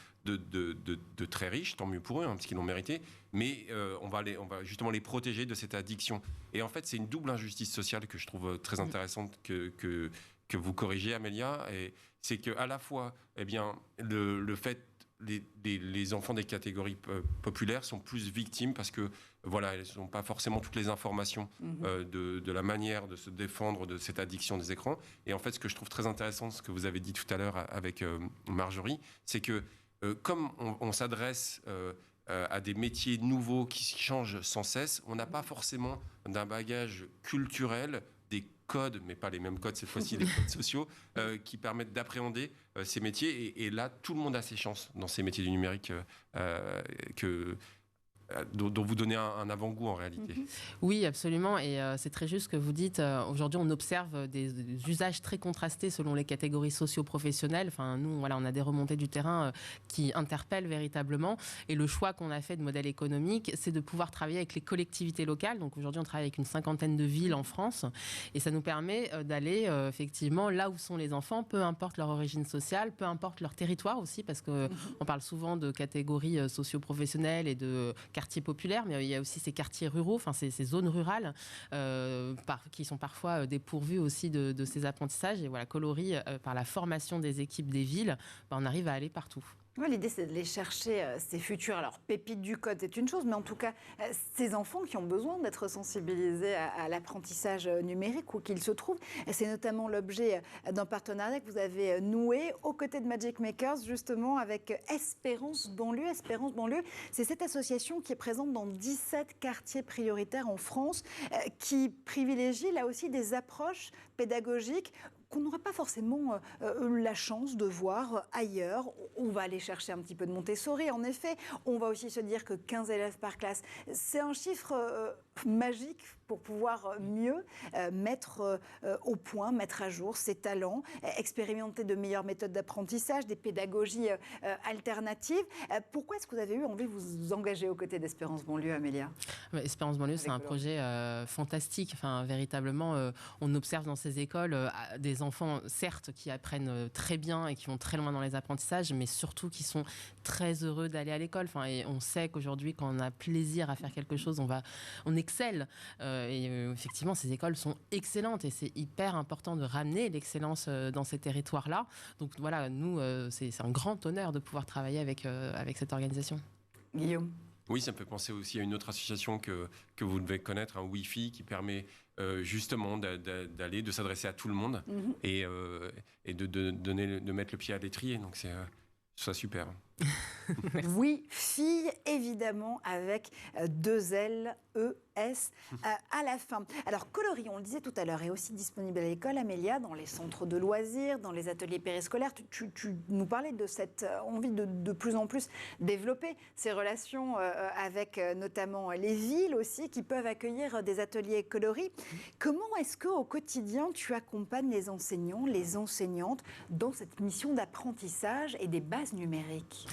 très riches, tant mieux pour eux, parce qu'ils l'ont mérité. Mais on va justement les protéger de cette addiction. Et en fait, c'est une double injustice sociale que je trouve très intéressante que vous corrigez, Amélia. Et c'est qu'à la fois, eh bien, le fait les enfants des catégories populaires sont plus victimes parce que voilà, elles n'ont pas forcément toutes les informations de la manière de se défendre de cette addiction des écrans. Et en fait, ce que je trouve très intéressant, ce que vous avez dit tout à l'heure avec Marjorie, c'est que comme on s'adresse à des métiers nouveaux qui changent sans cesse, on n'a pas forcément d'un bagage culturel, des codes, mais pas les mêmes codes cette fois-ci, des codes sociaux, qui permettent d'appréhender ces métiers. Et là, tout le monde a ses chances dans ces métiers du numérique dont vous donnez un avant-goût en réalité. Oui, absolument. Et c'est très juste ce que vous dites. Aujourd'hui, on observe des usages très contrastés selon les catégories socio-professionnelles. Enfin, nous, voilà, on a des remontées du terrain qui interpellent véritablement. Et le choix qu'on a fait de modèle économique, c'est de pouvoir travailler avec les collectivités locales. Donc aujourd'hui, on travaille avec une 50aine de villes en France. Et ça nous permet d'aller effectivement là où sont les enfants, peu importe leur origine sociale, peu importe leur territoire aussi, parce qu'on parle souvent de catégories socio-professionnelles et de quartiers populaires, mais il y a aussi ces quartiers ruraux, enfin ces zones rurales qui sont parfois dépourvues aussi de ces apprentissages. Et voilà, Coloris, par la formation des équipes des villes, on arrive à aller partout. Ouais, l'idée, c'est de les chercher, ces futurs. Alors, pépites du code, c'est une chose, mais en tout cas, ces enfants qui ont besoin d'être sensibilisés à l'apprentissage numérique où qu'ils se trouvent. Et c'est notamment l'objet d'un partenariat que vous avez noué aux côtés de Magic Makers, justement, avec Espérance Banlieue. Espérance Banlieue, c'est cette association qui est présente dans 17 quartiers prioritaires en France, qui privilégie là aussi des approches pédagogiques qu'on n'aurait pas forcément la chance de voir ailleurs. On va aller chercher un petit peu de Montessori, en effet. On va aussi se dire que 15 élèves par classe, c'est un chiffre magique pour pouvoir mieux mettre au point, mettre à jour ses talents, expérimenter de meilleures méthodes d'apprentissage, des pédagogies alternatives. Pourquoi est-ce que vous avez eu envie de vous engager aux côtés d'Espérance Banlieue, Amélia ? Espérance Banlieue, c'est un projet fantastique. Enfin, véritablement, on observe dans ces écoles des enfants, certes, qui apprennent très bien et qui vont très loin dans les apprentissages, mais surtout qui sont très heureux d'aller à l'école. Enfin, et on sait qu'aujourd'hui, quand on a plaisir à faire quelque chose, on excelle. Effectivement, ces écoles sont excellentes et c'est hyper important de ramener l'excellence dans ces territoires-là. Donc voilà, nous, c'est un grand honneur de pouvoir travailler avec cette organisation. Guillaume ? Oui, ça me fait penser aussi à une autre association que vous devez connaître, un Wi-Fi, qui permet justement de s'adresser à tout le monde et de mettre le pied à l'étrier. Donc Ça super. Oui, fille, évidemment, avec 2 L, E, S à la fin. Alors, Coloris, on le disait tout à l'heure, est aussi disponible à l'école, Amélia, dans les centres de loisirs, dans les ateliers périscolaires. Tu nous parlais de cette envie de plus en plus développer ces relations avec notamment les villes aussi, qui peuvent accueillir des ateliers Coloris. Comment est-ce qu'au quotidien, tu accompagnes les enseignants, les enseignantes dans cette mission d'apprentissage et des bases numériques?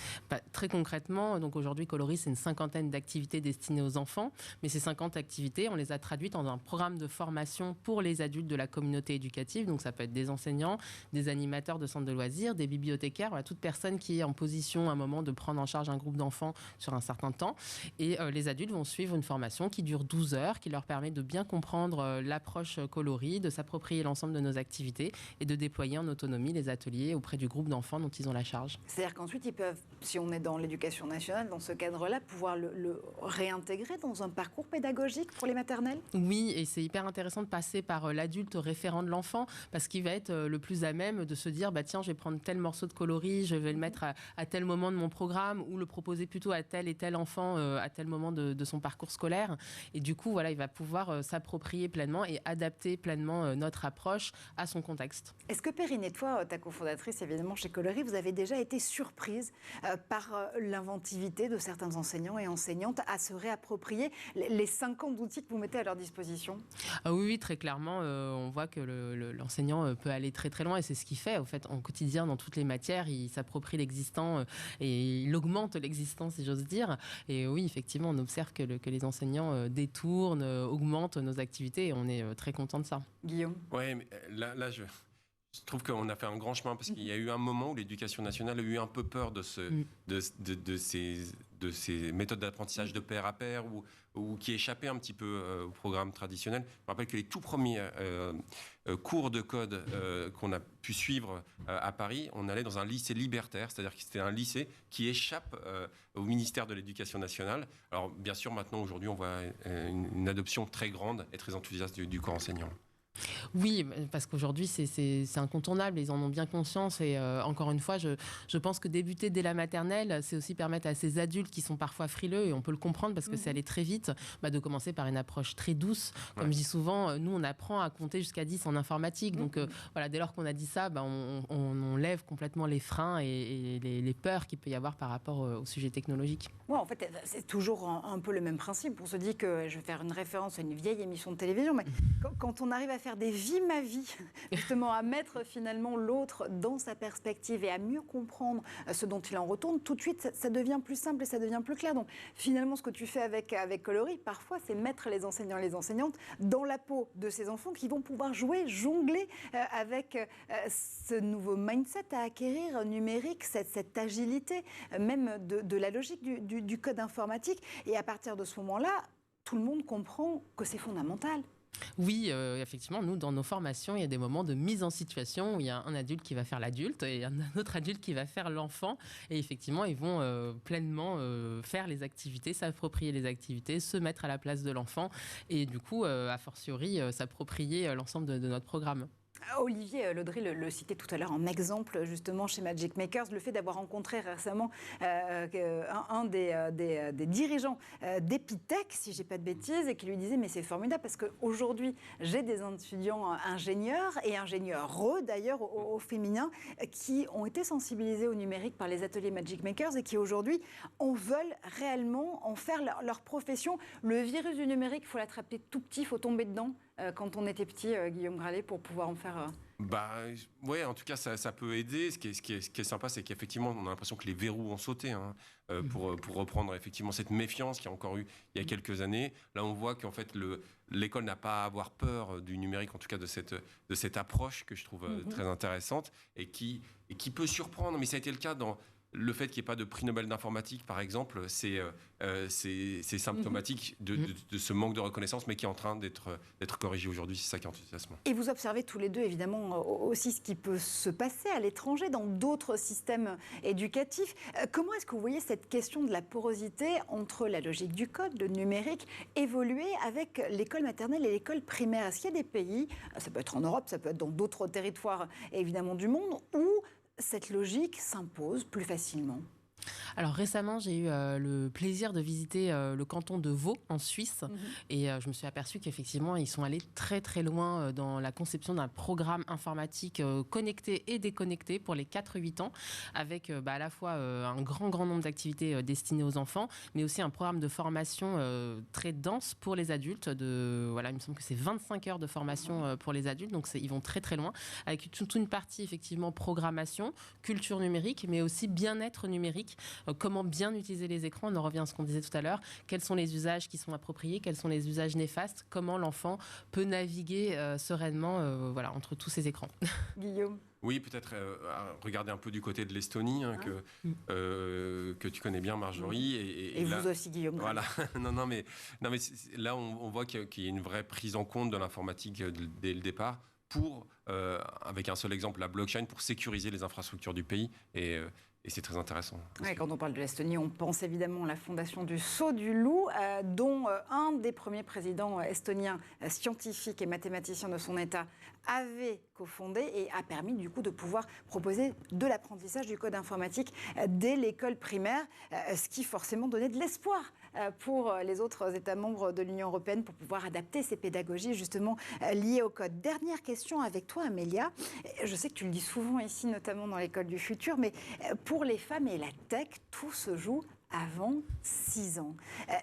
Très concrètement, donc aujourd'hui, Coloris, c'est une 50aine d'activités destinées aux enfants, mais ces 50 activités, on les a traduites dans un programme de formation pour les adultes de la communauté éducative. Donc ça peut être des enseignants, des animateurs de centres de loisirs, des bibliothécaires, voilà, toute personne qui est en position à un moment de prendre en charge un groupe d'enfants sur un certain temps. Et les adultes vont suivre une formation qui dure 12 heures, qui leur permet de bien comprendre l'approche Coloris, de s'approprier l'ensemble de nos activités et de déployer en autonomie les ateliers auprès du groupe d'enfants dont ils ont la charge. C'est-à-dire qu'ensuite, ils peuvent, si on est dans l'éducation nationale, dans ce cadre-là, pouvoir le réintégrer dans un parcours pédagogique pour les maternelles? Oui, et c'est hyper intéressant de passer par l'adulte référent de l'enfant, parce qu'il va être le plus à même de se dire, tiens, je vais prendre tel morceau de Coloris, je vais le mettre à tel moment de mon programme, ou le proposer plutôt à tel et tel enfant à tel moment de son parcours scolaire. Et du coup, voilà, il va pouvoir s'approprier pleinement et adapter pleinement notre approche à son contexte. Est-ce que Perrine et toi, ta cofondatrice évidemment chez Coloris, vous avez déjà été surprise par l'inventivité de certains enseignants et enseignantes à se réapproprier les 50 outils que vous mettez à leur disposition? Oui, très clairement, on voit que l'enseignant peut aller très très loin, et c'est ce qu'il fait au fait en quotidien dans toutes les matières. Il s'approprie l'existant et il augmente l'existant, si j'ose dire. Et oui, effectivement, on observe que les enseignants détournent, augmentent nos activités, et on est très content de ça. Guillaume? Oui, mais là je trouve qu'on a fait un grand chemin, parce qu'il y a eu un moment où l'éducation nationale a eu un peu peur de ces méthodes d'apprentissage de pair à pair, ou qui échappaient un petit peu au programme traditionnel. Je me rappelle que les tout premiers cours de code qu'on a pu suivre à Paris, on allait dans un lycée libertaire, c'est-à-dire que c'était un lycée qui échappe au ministère de l'Éducation nationale. Alors bien sûr, maintenant, aujourd'hui, on voit une adoption très grande et très enthousiaste du corps enseignant. Oui, parce qu'aujourd'hui, c'est incontournable, ils en ont bien conscience. Et encore une fois, je pense que débuter dès la maternelle, c'est aussi permettre à ces adultes qui sont parfois frileux, et on peut le comprendre parce que c'est allé très vite, de commencer par une approche très douce. Comme je dis souvent, nous, on apprend à compter jusqu'à 10 en informatique. Donc voilà, dès lors qu'on a dit ça, on lève complètement les freins et les peurs qu'il peut y avoir par rapport au sujet technologique. Ouais, en fait, c'est toujours un peu le même principe. On se dit que, je vais faire une référence à une vieille émission de télévision, mais quand on arrive à faire des vies ma vie, justement à mettre finalement l'autre dans sa perspective et à mieux comprendre ce dont il en retourne, tout de suite ça devient plus simple et ça devient plus clair. Donc finalement, ce que tu fais avec Coloris, parfois c'est mettre les enseignants et les enseignantes dans la peau de ces enfants qui vont pouvoir jouer, jongler avec ce nouveau mindset à acquérir numérique, cette agilité même de la logique du code informatique. Et à partir de ce moment-là, tout le monde comprend que c'est fondamental. Oui, effectivement, nous, dans nos formations, il y a des moments de mise en situation où il y a un adulte qui va faire l'adulte et un autre adulte qui va faire l'enfant. Et effectivement, ils vont pleinement faire les activités, s'approprier les activités, se mettre à la place de l'enfant et du coup, a fortiori, s'approprier l'ensemble de notre programme. Olivier Laudry le citait tout à l'heure en exemple justement chez Magic Makers, le fait d'avoir rencontré récemment un des dirigeants d'Epitech, si je n'ai pas de bêtises, et qui lui disait mais c'est formidable parce qu'aujourd'hui j'ai des étudiants ingénieurs et ingénieurs d'ailleurs au féminin qui ont été sensibilisés au numérique par les ateliers Magic Makers et qui aujourd'hui en veulent réellement en faire leur profession. Le virus du numérique, il faut l'attraper tout petit, il faut tomber dedans. Quand on était petit, Guillaume Gralet, pour pouvoir en faire... Ouais, en tout cas, ça peut aider. Ce qui est sympa, c'est qu'effectivement, on a l'impression que les verrous ont sauté pour reprendre effectivement cette méfiance qu'il y a encore eu il y a quelques années. Là, on voit qu'en fait, l'école n'a pas à avoir peur du numérique, en tout cas de cette approche que je trouve très intéressante et qui peut surprendre. Mais ça a été le cas dans... Le fait qu'il n'y ait pas de prix Nobel d'informatique, par exemple, c'est symptomatique de ce manque de reconnaissance, mais qui est en train d'être corrigé aujourd'hui. C'est ça qui est enthousiasmant. Et vous observez tous les deux, évidemment, aussi ce qui peut se passer à l'étranger, dans d'autres systèmes éducatifs. Comment est-ce que vous voyez cette question de la porosité entre la logique du code, le numérique, évoluer avec l'école maternelle et l'école primaire? Est-ce qu'il y a des pays, ça peut être en Europe, ça peut être dans d'autres territoires, évidemment, du monde, où cette logique s'impose plus facilement? Alors récemment, j'ai eu le plaisir de visiter le canton de Vaud en Suisse et je me suis aperçue qu'effectivement, ils sont allés très très loin dans la conception d'un programme informatique connecté et déconnecté pour les 4-8 ans avec à la fois un grand nombre d'activités destinées aux enfants, mais aussi un programme de formation très dense pour les adultes. Il me semble que c'est 25 heures de formation pour les adultes, donc ils vont très très loin avec toute une partie effectivement programmation, culture numérique, mais aussi bien-être numérique. Comment bien utiliser les écrans, on en revient à ce qu'on disait tout à l'heure, quels sont les usages qui sont appropriés, quels sont les usages néfastes, comment l'enfant peut naviguer sereinement entre tous ces écrans. Guillaume? Oui, peut-être regarder un peu du côté de l'Estonie, que tu connais bien, Marjorie. Et là, vous aussi, Guillaume. Voilà. non, mais là, on voit qu'il y a une vraie prise en compte de l'informatique dès le départ pour, avec un seul exemple, la blockchain, pour sécuriser les infrastructures du pays. Et c'est très intéressant. Ouais, quand on parle de l'Estonie, on pense évidemment à la fondation du Saut du Loup, dont un des premiers présidents estoniens, scientifiques et mathématiciens de son État, avait cofondé et a permis du coup de pouvoir proposer de l'apprentissage du code informatique dès l'école primaire, ce qui forcément donnait de l'espoir pour les autres États membres de l'Union européenne pour pouvoir adapter ces pédagogies justement liées au code. Dernière question avec toi, Amélia. Je sais que tu le dis souvent ici, notamment dans l'école du futur, mais pour les femmes et la tech, tout se joue avant 6 ans.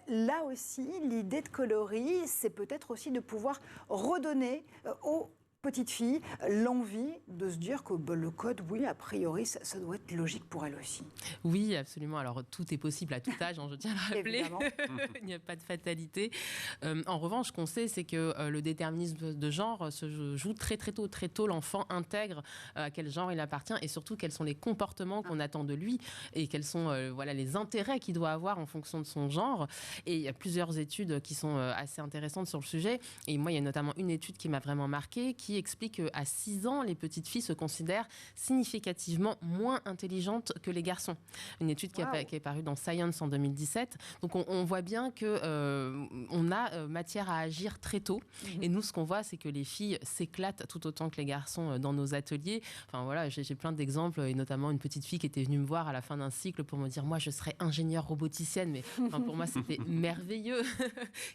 Là aussi, l'idée de Coloris, c'est peut-être aussi de pouvoir redonner aux petites filles l'envie de se dire que le code, oui, a priori, ça doit être logique pour elles aussi. Oui, absolument. Alors, tout est possible à tout âge, je tiens à le rappeler. Il n'y a pas de fatalité. En revanche, ce qu'on sait, c'est que le déterminisme de genre se joue très, très tôt. Très tôt, l'enfant intègre à quel genre il appartient et surtout quels sont les comportements qu'on attend de lui et quels sont les intérêts qu'il doit avoir en fonction de son genre. Et il y a plusieurs études qui sont assez intéressantes sur le sujet. Et moi, il y a notamment une étude qui m'a vraiment marquée qui explique qu'à 6 ans, les petites filles se considèrent significativement moins intelligentes que les garçons. Une étude qui est parue dans Science en 2017. Donc on voit bien qu'on a matière à agir très tôt. Et nous, ce qu'on voit, c'est que les filles s'éclatent tout autant que les garçons dans nos ateliers. Enfin voilà, j'ai plein d'exemples, et notamment une petite fille qui était venue me voir à la fin d'un cycle pour me dire « Moi, je serais ingénieure roboticienne », mais pour moi, c'était merveilleux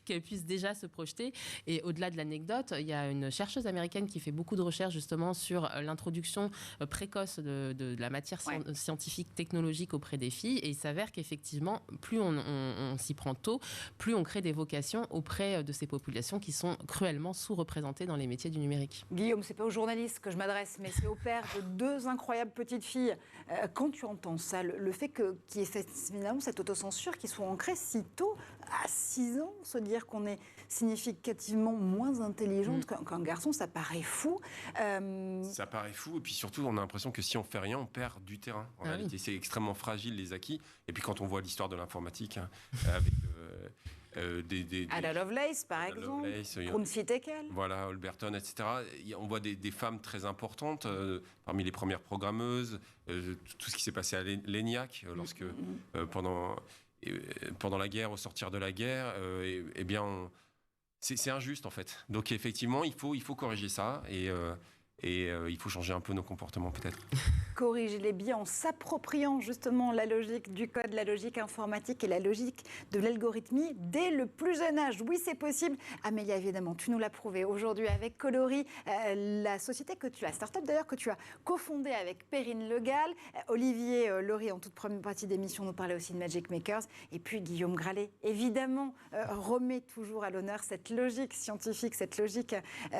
qu'elle puisse déjà se projeter. Et au-delà de l'anecdote, il y a une chercheuse américaine qui fait beaucoup de recherches justement sur l'introduction précoce de la matière scientifique, technologique auprès des filles. Et il s'avère qu'effectivement, plus on s'y prend tôt, plus on crée des vocations auprès de ces populations qui sont cruellement sous-représentées dans les métiers du numérique. Guillaume, c'est pas aux journalistes que je m'adresse, mais c'est au père de 2 incroyables petites filles. Quand tu entends ça, le fait qu'il y ait finalement cette autocensure qui soit ancrée si tôt, à 6 ans, se dire qu'on est significativement moins intelligente qu'un garçon, ça paraît fou. Ça paraît fou, et puis surtout, on a l'impression que si on fait rien, on perd du terrain. En réalité, c'est extrêmement fragile, les acquis. Et puis quand on voit l'histoire de l'informatique, avec Ada Lovelace, par exemple, Brunsi Tekel. Voilà, Holberton, etc. On voit des femmes très importantes, parmi les premières programmeuses, tout ce qui s'est passé à l'ENIAC, lorsque pendant la guerre, au sortir de la guerre, eh bien, c'est injuste en fait. Donc effectivement, il faut corriger ça et il faut changer un peu nos comportements peut-être. Corriger les biais en s'appropriant justement la logique du code, la logique informatique et la logique de l'algorithmie dès le plus jeune âge. Oui, c'est possible. Amélia, évidemment, tu nous l'as prouvé aujourd'hui avec Coloris, la société la start-up d'ailleurs que tu as cofondée avec Perrine Legal. Olivier Laurie, en toute première partie d'émission, nous parlait aussi de Magic Makers. Et puis Guillaume Gralet, évidemment, remet toujours à l'honneur cette logique scientifique, cette logique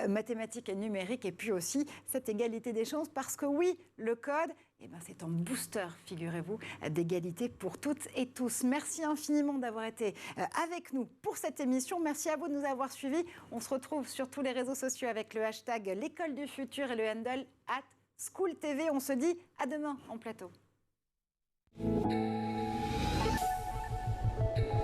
mathématique et numérique, et puis aussi cette égalité des chances, parce que oui, le code, c'est un booster, figurez-vous, d'égalité pour toutes et tous. Merci infiniment d'avoir été avec nous pour cette émission. Merci à vous de nous avoir suivis. On se retrouve sur tous les réseaux sociaux avec le hashtag l'école du futur et le handle @SchoolTV. On se dit à demain en plateau.